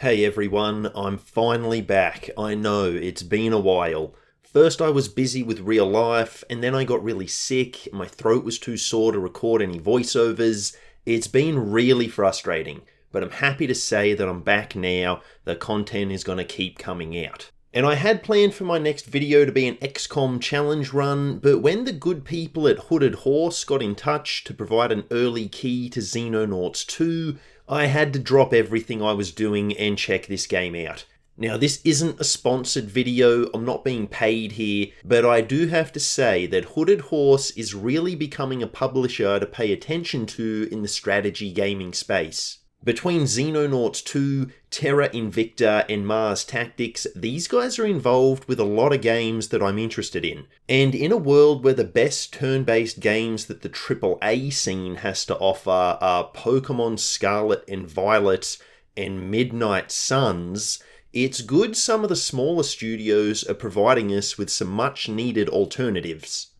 Hey everyone, I'm finally back. I know, it's been a while. First I was busy with real life, and then I got really sick, my throat was too sore to record any voiceovers. It's been really frustrating, but I'm happy to say that I'm back now. The content is going to keep coming out. And I had planned for my next video to be an XCOM challenge run, but when the good people at Hooded Horse got in touch to provide an early key to Xenonauts 2, I had to drop everything I was doing and check this game out. Now, this isn't a sponsored video, I'm not being paid here, but I do have to say that Hooded Horse is really becoming a publisher to pay attention to in the strategy gaming space. Between Xenonauts 2, Terra Invicta, and Mars Tactics, these guys are involved with a lot of games that I'm interested in. And in a world where the best turn-based games that the AAA scene has to offer are Pokemon Scarlet and Violet and Midnight Suns, it's good some of the smaller studios are providing us with some much-needed alternatives.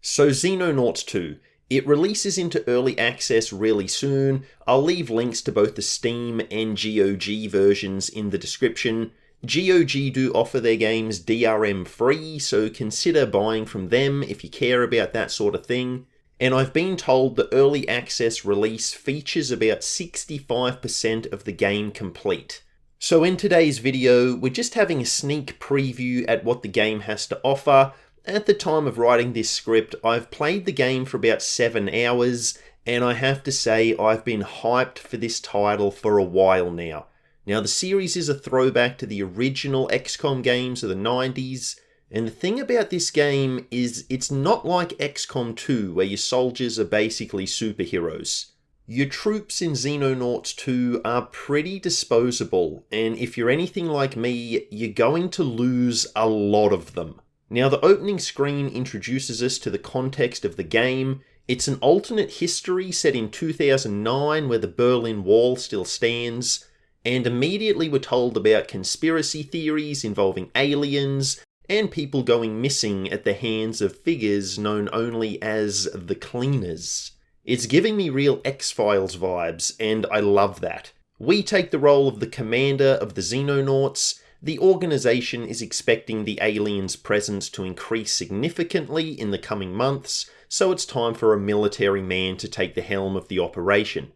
So Xenonauts 2. It releases into early access really soon. I'll leave links to both the Steam and GOG versions in the description. GOG do offer their games DRM free, so consider buying from them if you care about that sort of thing. And I've been told the early access release features about 65% of the game complete. So in today's video, we're just having a sneak preview at what the game has to offer. At the time of writing this script, I've played the game for about 7 hours, and I have to say I've been hyped for this title for a while now. Now, the series is a throwback to the original XCOM games of the 90s, and the thing about this game is it's not like XCOM 2, where your soldiers are basically superheroes. Your troops in Xenonauts 2 are pretty disposable, and if you're anything like me, you're going to lose a lot of them. Now, the opening screen introduces us to the context of the game. It's an alternate history set in 2009 where the Berlin Wall still stands, and immediately we're told about conspiracy theories involving aliens and people going missing at the hands of figures known only as the Cleaners. It's giving me real X-Files vibes, and I love that. We take the role of the commander of the Xenonauts. The organization is expecting the aliens' presence to increase significantly in the coming months, so it's time for a military man to take the helm of the operation.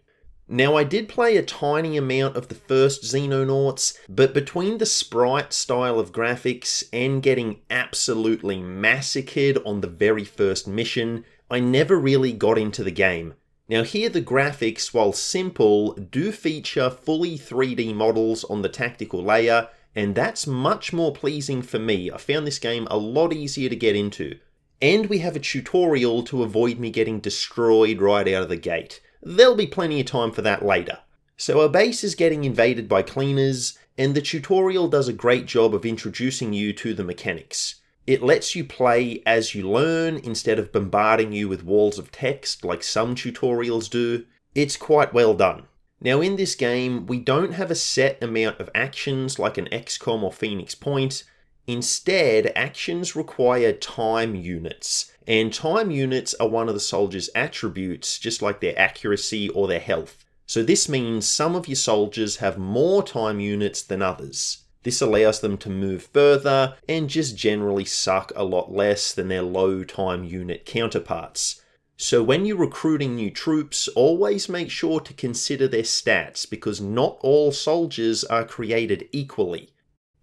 Now, I did play a tiny amount of the first Xenonauts, but between the sprite style of graphics and getting absolutely massacred on the very first mission, I never really got into the game. Now here the graphics, while simple, do feature fully 3D models on the tactical layer, and that's much more pleasing for me. I found this game a lot easier to get into. And we have a tutorial to avoid me getting destroyed right out of the gate. There'll be plenty of time for that later. So our base is getting invaded by cleaners, and the tutorial does a great job of introducing you to the mechanics. It lets you play as you learn instead of bombarding you with walls of text like some tutorials do. It's quite well done. Now in this game, we don't have a set amount of actions like an XCOM or Phoenix Point. Instead, actions require time units, and time units are one of the soldiers' attributes, just like their accuracy or their health. So this means some of your soldiers have more time units than others. This allows them to move further and just generally suck a lot less than their low time unit counterparts. So when you're recruiting new troops, always make sure to consider their stats, because not all soldiers are created equally.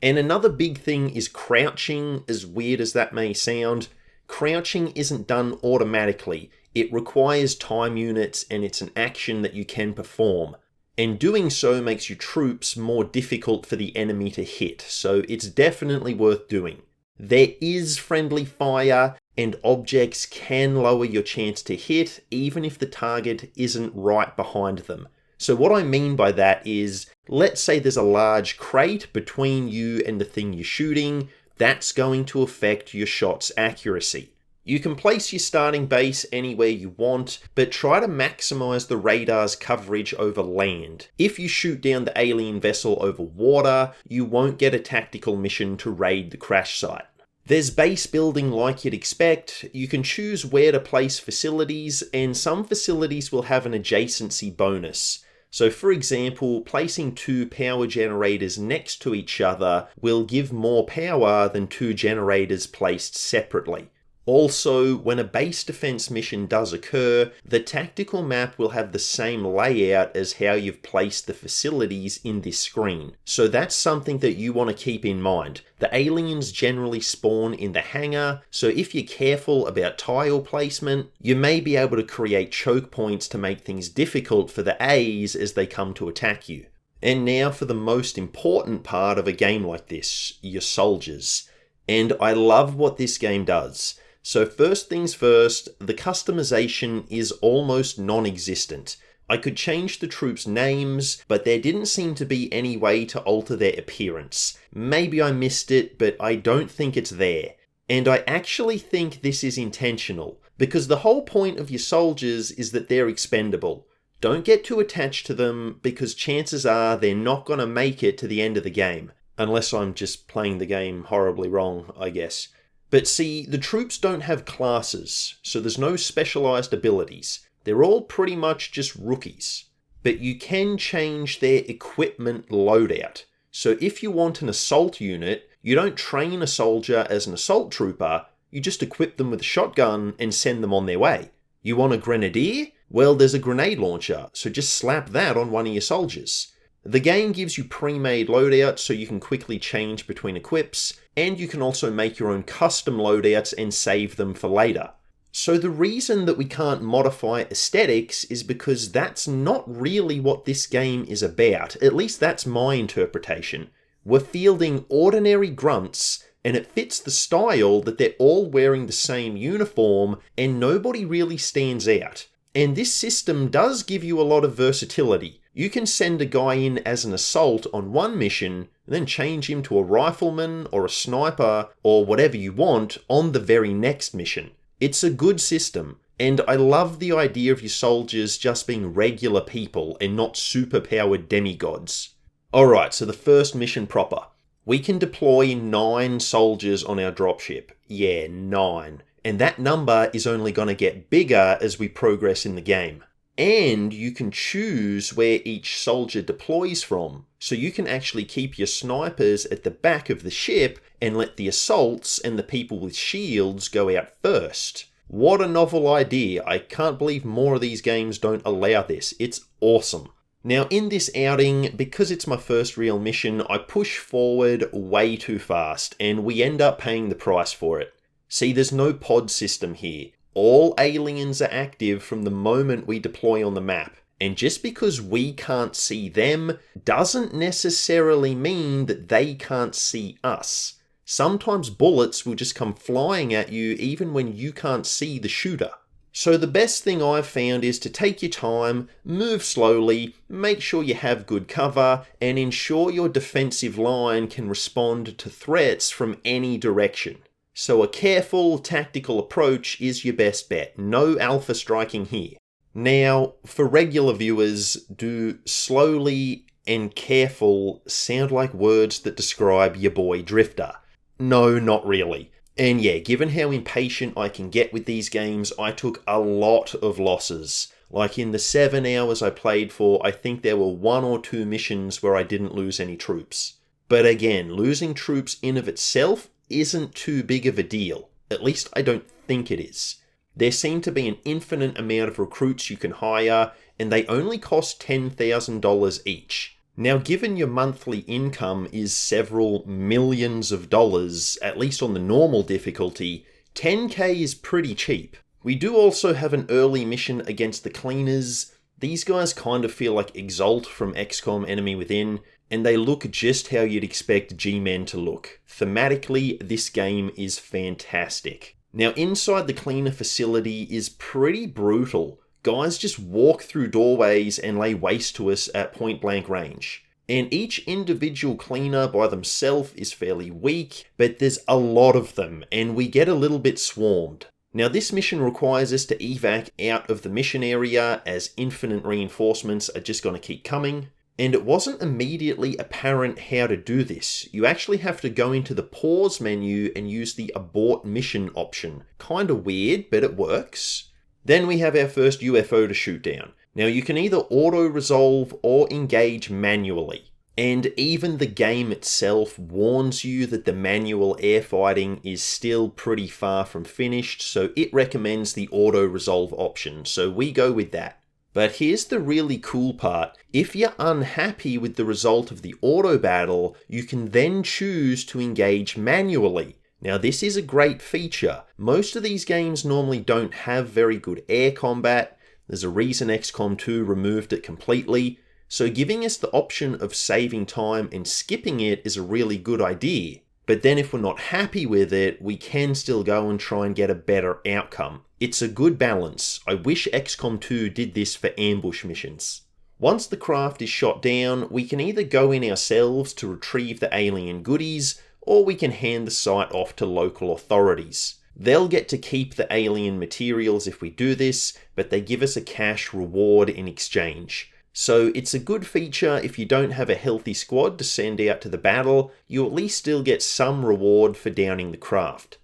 And another big thing is crouching, as weird as that may sound. Crouching isn't done automatically. It requires time units, and it's an action that you can perform. And doing so makes your troops more difficult for the enemy to hit, so it's definitely worth doing. There is friendly fire, and objects can lower your chance to hit, even if the target isn't right behind them. So what I mean by that is, let's say there's a large crate between you and the thing you're shooting, that's going to affect your shot's accuracy. You can place your starting base anywhere you want, but try to maximize the radar's coverage over land. If you shoot down the alien vessel over water, you won't get a tactical mission to raid the crash site. There's base building like you'd expect. You can choose where to place facilities, and some facilities will have an adjacency bonus. So for example, placing 2 power generators next to each other will give more power than 2 generators placed separately. Also, when a base defense mission does occur, the tactical map will have the same layout as how you've placed the facilities in this screen. So that's something that you want to keep in mind. The aliens generally spawn in the hangar, so if you're careful about tile placement, you may be able to create choke points to make things difficult for the A's as they come to attack you. And now for the most important part of a game like this, your soldiers. And I love what this game does. So first things first, the customization is almost non-existent. I could change the troops' names, but there didn't seem to be any way to alter their appearance. Maybe I missed it, but I don't think it's there. And I actually think this is intentional, because the whole point of your soldiers is that they're expendable. Don't get too attached to them, because chances are they're not going to make it to the end of the game. Unless I'm just playing the game horribly wrong, I guess. But see, the troops don't have classes, so there's no specialized abilities. They're all pretty much just rookies. But you can change their equipment loadout. So if you want an assault unit, you don't train a soldier as an assault trooper, you just equip them with a shotgun and send them on their way. You want a grenadier? Well, there's a grenade launcher, so just slap that on one of your soldiers. The game gives you pre-made loadouts so you can quickly change between equips, and you can also make your own custom loadouts and save them for later. So the reason that we can't modify aesthetics is because that's not really what this game is about. At least that's my interpretation. We're fielding ordinary grunts, and it fits the style that they're all wearing the same uniform, and nobody really stands out. And this system does give you a lot of versatility. You can send a guy in as an assault on one mission, and then change him to a rifleman or a sniper or whatever you want on the very next mission. It's a good system, and I love the idea of your soldiers just being regular people and not superpowered demigods. Alright, so the first mission proper. We can deploy 9 soldiers on our dropship. Yeah, 9. And that number is only going to get bigger as we progress in the game. And you can choose where each soldier deploys from, so you can actually keep your snipers at the back of the ship and let the assaults and the people with shields go out first. What a novel idea. I can't believe more of these games don't allow this. It's awesome. Now in this outing, because it's my first real mission, I push forward way too fast and we end up paying the price for it. See, there's no pod system here. All aliens are active from the moment we deploy on the map, and just because we can't see them doesn't necessarily mean that they can't see us. Sometimes bullets will just come flying at you even when you can't see the shooter. So the best thing I've found is to take your time, move slowly, make sure you have good cover, and ensure your defensive line can respond to threats from any direction. So a careful, tactical approach is your best bet. No alpha striking here. Now, for regular viewers, do slowly and careful sound like words that describe your boy Drifter? No, not really. And yeah, given how impatient I can get with these games, I took a lot of losses. Like in the 7 hours I played for, I think there were 1 or 2 missions where I didn't lose any troops. But again, losing troops in of itself isn't too big of a deal. At least I don't think it is. There seem to be an infinite amount of recruits you can hire, and they only cost $10,000 each. Now, given your monthly income is several millions of dollars, at least on the normal difficulty, $10,000 is pretty cheap. We do also have an early mission against the cleaners. These guys kind of feel like Exalt from XCOM Enemy Within, and they look just how you'd expect G-Men to look. Thematically, this game is fantastic. Now, inside the cleaner facility is pretty brutal. Guys just walk through doorways and lay waste to us at point-blank range. And each individual cleaner by themselves is fairly weak, but there's a lot of them, and we get a little bit swarmed. Now, this mission requires us to evac out of the mission area, as infinite reinforcements are just going to keep coming. And it wasn't immediately apparent how to do this. You actually have to go into the pause menu and use the abort mission option. Kinda weird, but it works. Then we have our first UFO to shoot down. Now you can either auto-resolve or engage manually. And even the game itself warns you that the manual airfighting is still pretty far from finished, so it recommends the auto-resolve option, so we go with that. But here's the really cool part. If you're unhappy with the result of the auto battle, you can then choose to engage manually. Now this is a great feature. Most of these games normally don't have very good air combat. There's a reason XCOM 2 removed it completely. So giving us the option of saving time and skipping it is a really good idea. But then if we're not happy with it, we can still go and try and get a better outcome. It's a good balance. I wish XCOM 2 did this for ambush missions. Once the craft is shot down, we can either go in ourselves to retrieve the alien goodies, or we can hand the site off to local authorities. They'll get to keep the alien materials if we do this, but they give us a cash reward in exchange. So it's a good feature if you don't have a healthy squad to send out to the battle, you at least still get some reward for downing the craft.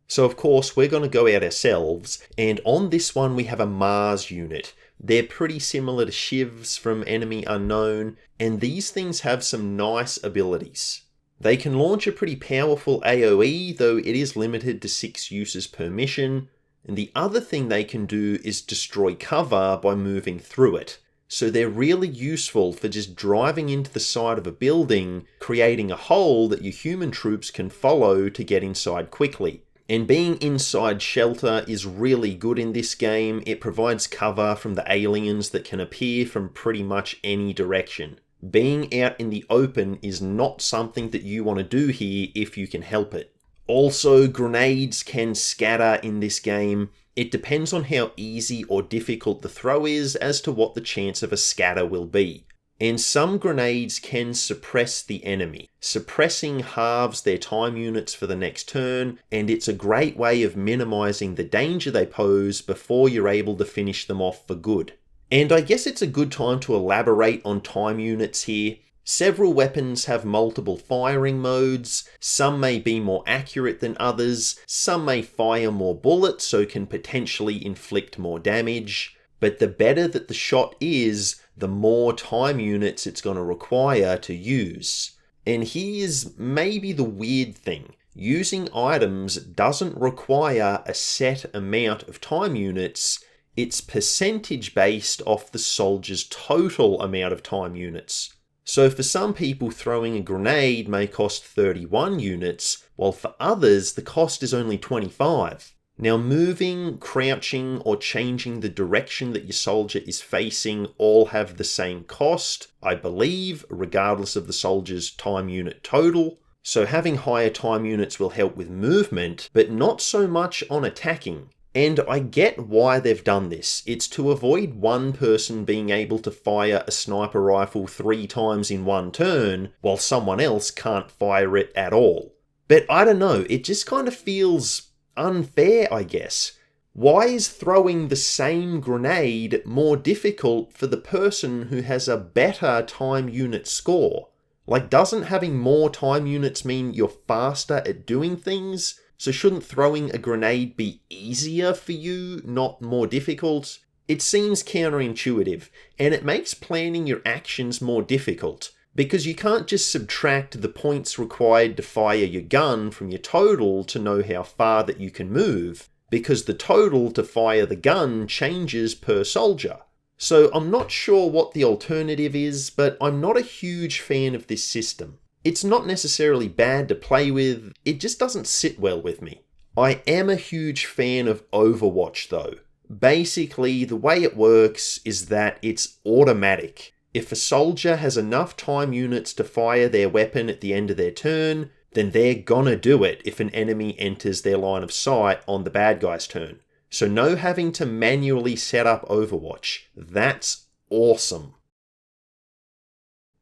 So of course we're going to go out ourselves, and on this one we have a Mars unit. They're pretty similar to Shivs from Enemy Unknown, and these things have some nice abilities. They can launch a pretty powerful AoE, though it is limited to 6 uses per mission, and the other thing they can do is destroy cover by moving through it. So they're really useful for just driving into the side of a building, creating a hole that your human troops can follow to get inside quickly. And being inside shelter is really good in this game. It provides cover from the aliens that can appear from pretty much any direction. Being out in the open is not something that you want to do here if you can help it. Also, grenades can scatter in this game. It depends on how easy or difficult the throw is as to what the chance of a scatter will be. And some grenades can suppress the enemy. Suppressing halves their time units for the next turn, and it's a great way of minimizing the danger they pose before you're able to finish them off for good. And I guess it's a good time to elaborate on time units here. Several weapons have multiple firing modes, some may be more accurate than others, some may fire more bullets so can potentially inflict more damage, but the better that the shot is, the more time units it's going to require to use. And here's maybe the weird thing. Using items doesn't require a set amount of time units, it's percentage based off the soldier's total amount of time units. So for some people, throwing a grenade may cost 31 units, while for others the cost is only 25. Now moving, crouching, or changing the direction that your soldier is facing all have the same cost, I believe, regardless of the soldier's time unit total. So having higher time units will help with movement, but not so much on attacking. And I get why they've done this. It's to avoid one person being able to fire a sniper rifle 3 times in one turn, while someone else can't fire it at all. But I don't know, it just kind of feels unfair, I guess. Why is throwing the same grenade more difficult for the person who has a better time unit score? Like, doesn't having more time units mean you're faster at doing things? So shouldn't throwing a grenade be easier for you, not more difficult? It seems counterintuitive, and it makes planning your actions more difficult, because you can't just subtract the points required to fire your gun from your total to know how far that you can move, because the total to fire the gun changes per soldier. So I'm not sure what the alternative is, but I'm not a huge fan of this system. It's not necessarily bad to play with, it just doesn't sit well with me. I am a huge fan of Overwatch though. Basically, the way it works is that it's automatic. If a soldier has enough time units to fire their weapon at the end of their turn, then they're gonna do it if an enemy enters their line of sight on the bad guy's turn. So no having to manually set up Overwatch. That's awesome.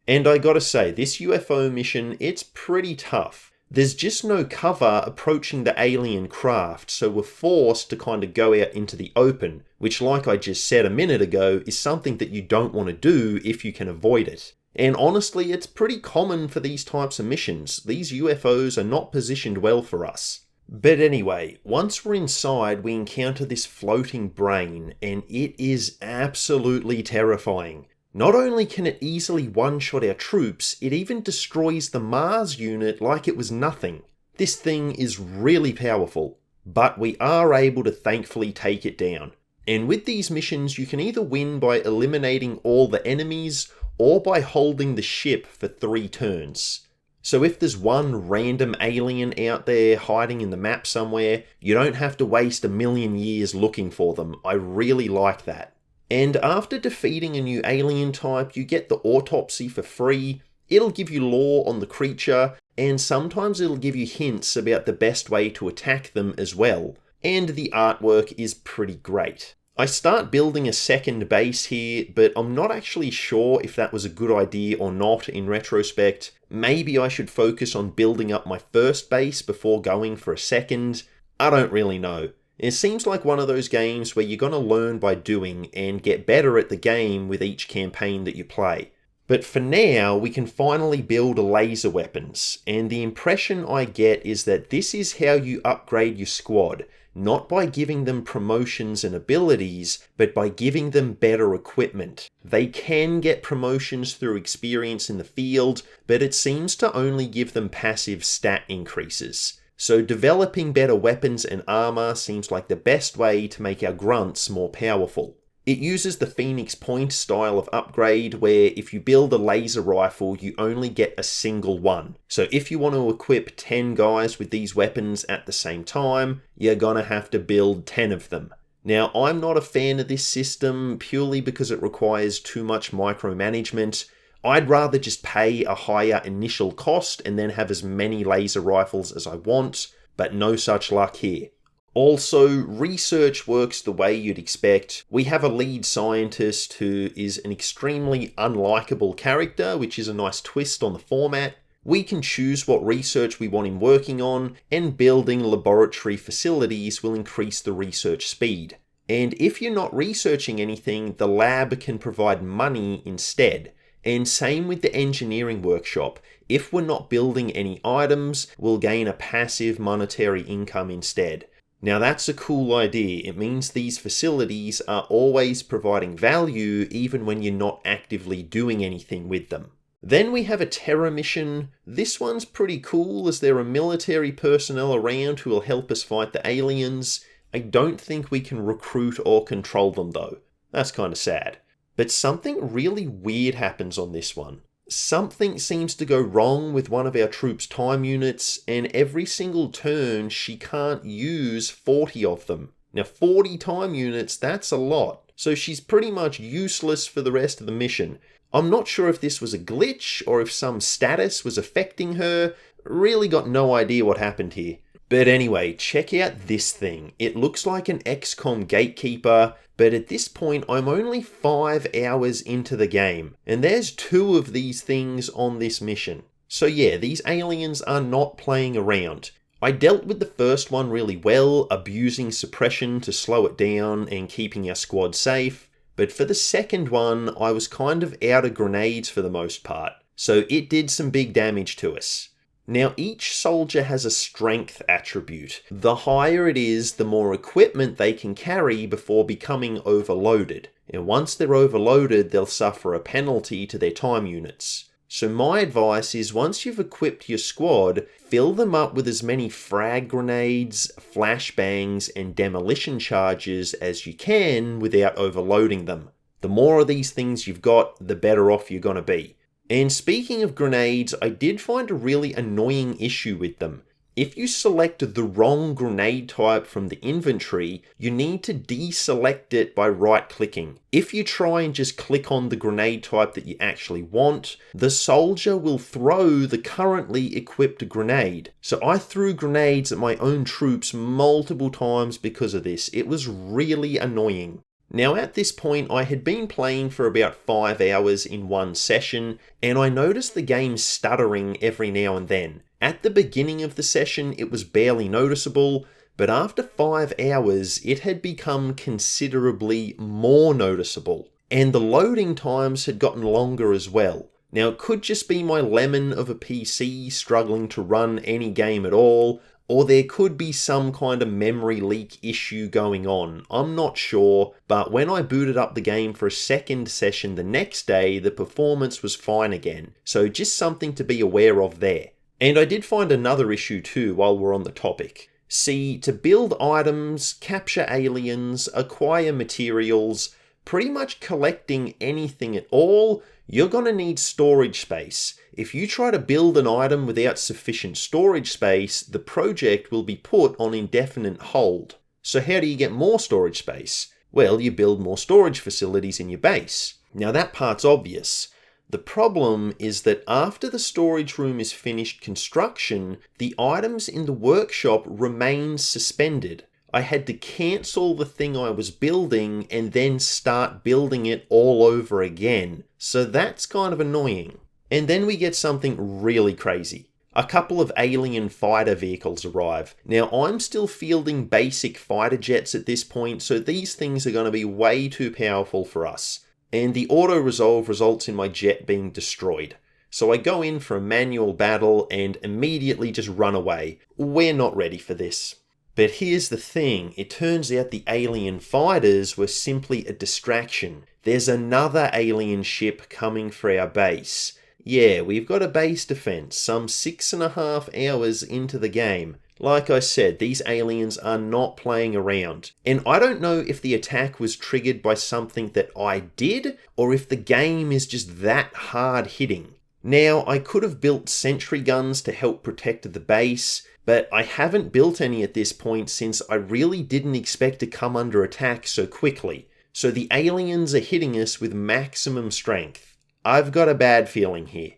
And I gotta say, this UFO mission, it's pretty tough. There's just no cover approaching the alien craft, so we're forced to kind of go out into the open, which like I just said a minute ago, is something that you don't want to do if you can avoid it. And honestly, it's pretty common for these types of missions. These UFOs are not positioned well for us. But anyway, once we're inside, we encounter this floating brain, and it is absolutely terrifying. Not only can it easily one-shot our troops, it even destroys the Mars unit like it was nothing. This thing is really powerful, but we are able to thankfully take it down. And with these missions, you can either win by eliminating all the enemies, or by holding the ship for 3 turns. So if there's one random alien out there hiding in the map somewhere, you don't have to waste a million years looking for them. I really like that. And after defeating a new alien type, you get the autopsy for free. It'll give you lore on the creature, and sometimes it'll give you hints about the best way to attack them as well. And the artwork is pretty great. I start building a second base here, but I'm not actually sure if that was a good idea or not in retrospect. Maybe I should focus on building up my first base before going for a second. I don't really know. It seems like one of those games where you're going to learn by doing and get better at the game with each campaign that you play. But for now, we can finally build laser weapons, and the impression I get is that this is how you upgrade your squad. Not by giving them promotions and abilities, but by giving them better equipment. They can get promotions through experience in the field, but it seems to only give them passive stat increases. So developing better weapons and armor seems like the best way to make our grunts more powerful. It uses the Phoenix Point style of upgrade, where if you build a laser rifle, you only get a single one. So if you want to equip 10 guys with these weapons at the same time, you're gonna have to build 10 of them. Now, I'm not a fan of this system purely because it requires too much micromanagement. I'd rather just pay a higher initial cost and then have as many laser rifles as I want, but no such luck here. Also, research works the way you'd expect. We have a lead scientist who is an extremely unlikable character, which is a nice twist on the format. We can choose what research we want him working on, and building laboratory facilities will increase the research speed. And if you're not researching anything, the lab can provide money instead. And same with the engineering workshop. If we're not building any items, we'll gain a passive monetary income instead. Now that's a cool idea. It means these facilities are always providing value even when you're not actively doing anything with them. Then we have a terror mission. This one's pretty cool as there are military personnel around who will help us fight the aliens. I don't think we can recruit or control them though. That's kind of sad. But something really weird happens on this one. Something seems to go wrong with one of our troops' time units, and every single turn she can't use 40 of them. Now 40 time units, that's a lot. So she's pretty much useless for the rest of the mission. I'm not sure if this was a glitch or if some status was affecting her. Really got no idea what happened here. But anyway, check out this thing. It looks like an XCOM gatekeeper, but at this point I'm only 5 hours into the game, and there's 2 of these things on this mission. So yeah, these aliens are not playing around. I dealt with the first one really well, abusing suppression to slow it down and keeping our squad safe, but for the second one I was kind of out of grenades for the most part, so it did some big damage to us. Now each soldier has a strength attribute. The higher it is, the more equipment they can carry before becoming overloaded. And once they're overloaded, they'll suffer a penalty to their time units. So my advice is once you've equipped your squad, fill them up with as many frag grenades, flashbangs, and demolition charges as you can without overloading them. The more of these things you've got, the better off you're going to be. And speaking of grenades, I did find a really annoying issue with them. If you select the wrong grenade type from the inventory, you need to deselect it by right-clicking. If you try and just click on the grenade type that you actually want, the soldier will throw the currently equipped grenade. So I threw grenades at my own troops multiple times because of this. It was really annoying. Now at this point I had been playing for about 5 hours in one session, and I noticed the game stuttering every now and then. At the beginning of the session it was barely noticeable, but after 5 hours it had become considerably more noticeable. And the loading times had gotten longer as well. Now it could just be my lemon of a PC struggling to run any game at all. or there could be some kind of memory leak issue going on. I'm not sure, but when I booted up the game for a second session the next day, the performance was fine again. So just something to be aware of there. And I did find another issue too while we're on the topic. See, to build items, capture aliens, acquire materials, pretty much collecting anything at all, you're going to need storage space. If you try to build an item without sufficient storage space, the project will be put on indefinite hold. So how do you get more storage space? Well, you build more storage facilities in your base. Now that part's obvious. The problem is that after the storage room is finished construction, the items in the workshop remain suspended. I had to cancel the thing I was building and then start building it all over again. So that's kind of annoying. And then we get something really crazy. A couple of alien fighter vehicles arrive. Now I'm still fielding basic fighter jets at this point, so these things are going to be way too powerful for us. And the auto-resolve results in my jet being destroyed. So I go in for a manual battle and immediately just run away. We're not ready for this. But here's the thing, it turns out the alien fighters were simply a distraction. There's another alien ship coming for our base. Yeah, we've got a base defense, some 6.5 hours into the game. Like I said, these aliens are not playing around. And I don't know if the attack was triggered by something that I did, or if the game is just that hard hitting. Now, I could have built sentry guns to help protect the base, but I haven't built any at this point since I really didn't expect to come under attack so quickly. So the aliens are hitting us with maximum strength. I've got a bad feeling here.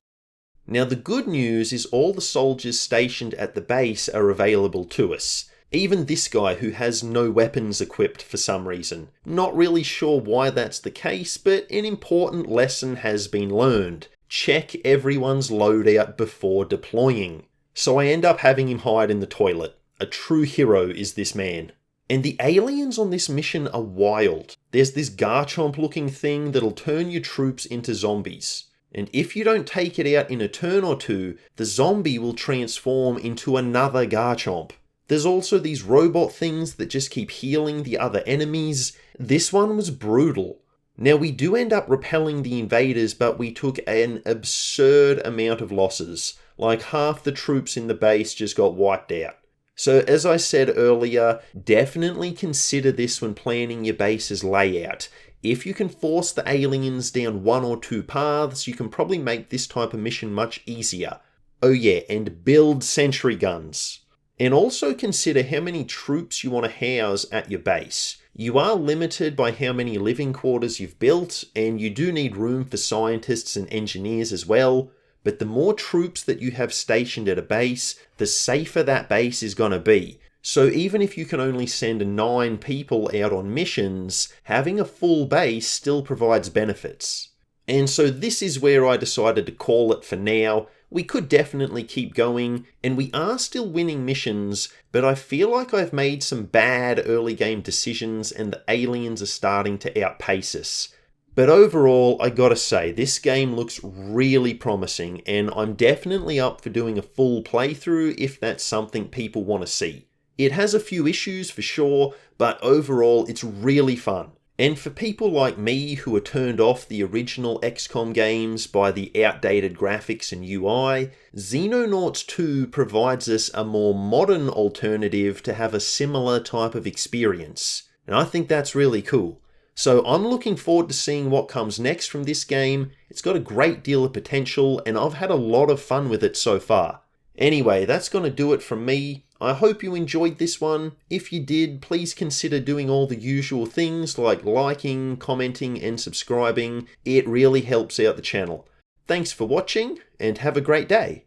Now the good news is all the soldiers stationed at the base are available to us. Even this guy who has no weapons equipped for some reason. Not really sure why that's the case, but an important lesson has been learned. Check everyone's loadout before deploying. So I end up having him hide in the toilet. A true hero is this man. And the aliens on this mission are wild. There's this Garchomp looking thing that'll turn your troops into zombies. And if you don't take it out in a turn or two, the zombie will transform into another Garchomp. There's also these robot things that just keep healing the other enemies. This one was brutal. Now we do end up repelling the invaders, but we took an absurd amount of losses. Like half the troops in the base just got wiped out. So as I said earlier, definitely consider this when planning your base's layout. If you can force the aliens down one or two paths, you can probably make this type of mission much easier. Oh yeah, and build sentry guns. And also consider how many troops you want to house at your base. You are limited by how many living quarters you've built, and you do need room for scientists and engineers as well. But the more troops that you have stationed at a base, the safer that base is going to be. So even if you can only send 9 people out on missions, having a full base still provides benefits. And so this is where I decided to call it for now. We could definitely keep going, and we are still winning missions, but I feel like I've made some bad early game decisions and the aliens are starting to outpace us. But overall, I gotta say, this game looks really promising, and I'm definitely up for doing a full playthrough if that's something people want to see. It has a few issues for sure, but overall it's really fun. And for people like me who are turned off the original XCOM games by the outdated graphics and UI, Xenonauts 2 provides us a more modern alternative to have a similar type of experience. And I think that's really cool. So I'm looking forward to seeing what comes next from this game. It's got a great deal of potential and I've had a lot of fun with it so far. Anyway, that's going to do it from me. I hope you enjoyed this one. If you did, please consider doing all the usual things like liking, commenting and subscribing. It really helps out the channel. Thanks for watching and have a great day.